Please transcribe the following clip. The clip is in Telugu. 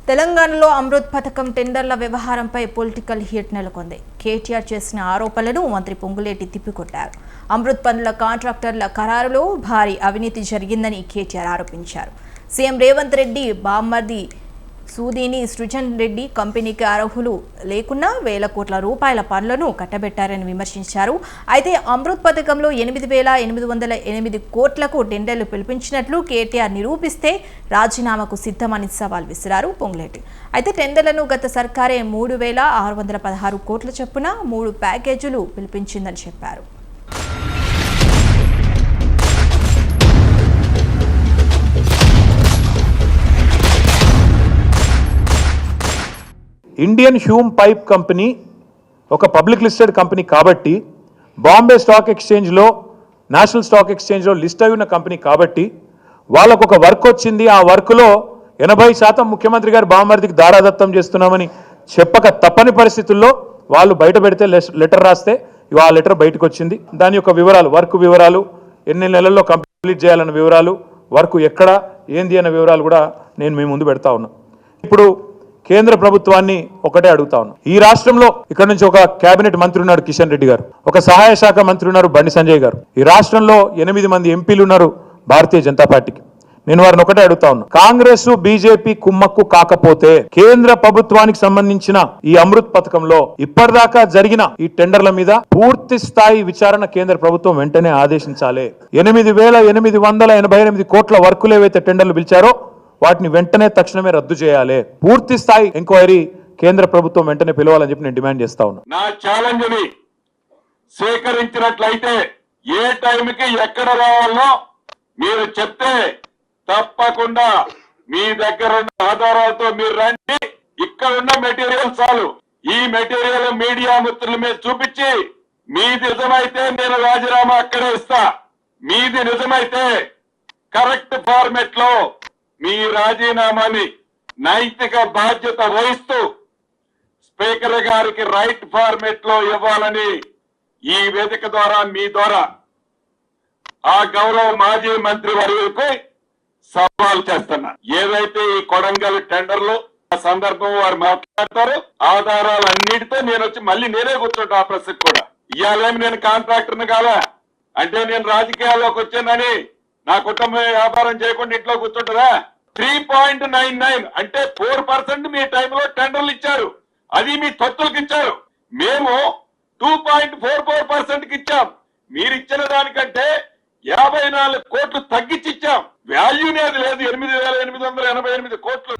తెలంగాణలో అమృత్ పథకం టెండర్ల వ్యవహారంపై పొలిటికల్ హీట్ నెలకొంది. కేటీఆర్ చేసిన ఆరోపణలను మంత్రి పొంగులేటి తిప్పికొట్టారు. అమృత్ పనుల కాంట్రాక్టర్ల ఖరారులో భారీ అవినీతి జరిగిందని కేటీఆర్ ఆరోపించారు. సీఎం రేవంత్ రెడ్డి బామ్మర్ది సూదీని సృజన్ రెడ్డి కంపెనీకి అర్హులు లేకున్నా వేల కోట్ల రూపాయల పనులను కట్టబెట్టారని విమర్శించారు. అయితే అమృత్ పథకంలో 8,808 కోట్లకు టెండర్లు పిలిపించినట్లు కేటీఆర్ నిరూపిస్తే రాజీనామాకు సిద్ధమని సవాల్ విసిరారు పొంగులేటి. అయితే టెండర్లను గత సర్కారే 3,616 కోట్ల చొప్పున 3 ప్యాకేజీలు పిలిపించిందని చెప్పారు. ఇండియన్ హ్యూమ్ పైప్ కంపెనీ ఒక పబ్లిక్ లిస్టెడ్ కంపెనీ కాబట్టి, బాంబే స్టాక్ ఎక్స్చేంజ్లో నేషనల్ స్టాక్ ఎక్స్చేంజ్లో లిస్ట్ అయి ఉన్న కంపెనీ కాబట్టి వాళ్ళకు ఒక వర్క్ వచ్చింది. ఆ వర్క్లో 80% ముఖ్యమంత్రి గారు బామ్మర్దికి దారాదత్తం చేస్తున్నామని చెప్పక తప్పని పరిస్థితుల్లో వాళ్ళు బయట పెడితే లెటర్ రాస్తే ఆ లెటర్ బయటకు వచ్చింది. దాని యొక్క వివరాలు, వర్క్ వివరాలు, ఎన్ని నెలల్లో కంప్లీట్ చేయాలన్న వివరాలు, వర్క్ ఎక్కడ ఏంది అన్న వివరాలు కూడా నేను మీ ముందు పెడతా ఉన్నా. ఇప్పుడు కేంద్ర ప్రభుత్వాన్ని ఒకటే అడుగుతా ఉన్నా. ఈ రాష్ట్రంలో ఇక్కడ నుంచి ఒక కేబినెట్ మంత్రి ఉన్నారు కిషన్ రెడ్డి గారు, ఒక సహాయ శాఖ మంత్రి ఉన్నారు బండి సంజయ్ గారు, ఈ రాష్ట్రంలో 8 మంది ఎంపీలు ఉన్నారు భారతీయ జనతా పార్టీకి. నేను వారిని ఒకటే అడుగుతా ఉన్నా, కాంగ్రెస్ బీజేపీ కుమ్మక్కు కాకపోతే కేంద్ర ప్రభుత్వానికి సంబంధించిన ఈ అమృత్ పథకంలో ఇప్పటిదాకా జరిగిన ఈ టెండర్ల మీద పూర్తి స్థాయి విచారణ కేంద్ర ప్రభుత్వం వెంటనే ఆదేశించాలి. 8,888 కోట్ల వర్కులు ఏవైతే టెండర్లు పిలిచారో వాటిని వెంటనే తక్షణమే రద్దు చేయాలి. పూర్తి స్థాయి ఎంక్వైరీ కేంద్ర ప్రభుత్వం వెంటనే పిలవాలని చెప్పి నేను డిమాండ్ చేస్తా ఉన్నా. నా ఛాలెంజ్ ని స్వీకరించినట్లయితే ఏ టైంకి ఎక్కడ రావాలో మీరు చెప్తే తప్పకుండా మీ దగ్గర ఉన్న ఆధారాలతో మీరు రండి. ఇక్కడ ఉన్న మెటీరియల్ చాలు. ఈ మెటీరియల్ మీడియా మిత్రుల మీద చూపించి మీది నిజమైతే నేను రాజీనామా అక్కడే ఇస్తా. మీది నిజమైతే కరెక్ట్ ఫార్మెట్ లో మీ రాజీనామాని నైతిక బాధ్యత వహిస్తూ స్పీకర్ గారికి రైట్ ఫార్మెట్ లో ఇవ్వాలని ఈ వేదిక ద్వారా మీ ద్వారా ఆ గౌరవ మాజీ మంత్రి వర్యులకు సవాల్ చేస్తున్నా. ఏదైతే ఈ కొడంగల్ టెండర్లు ఆ సందర్భం వారు మాట్లాడతారు, ఆధారాలన్నిటితో నేను వచ్చి మళ్ళీ నేనే కూర్చుంటా. ఆ ప్రశ్నకు కూడా ఇవాళేమి నేను కాంట్రాక్టర్ని కాదా అంటే నేను రాజకీయాల్లోకి వచ్చానని నా కుటుంబం వ్యాపారం చేయకుండా ఇంట్లో కూర్చుంటారా? 3.99 అంటే 4% మీ టైంలో టెండర్లు ఇచ్చారు. అది మీ తొత్తులకు ఇచ్చారు. మేము 2.44% ఇచ్చాం. మీరు ఇచ్చిన దానికంటే 54 కోట్లు తగ్గించి ఇచ్చాం. వాల్యూనే అది లేదు. 8,888 కోట్లు.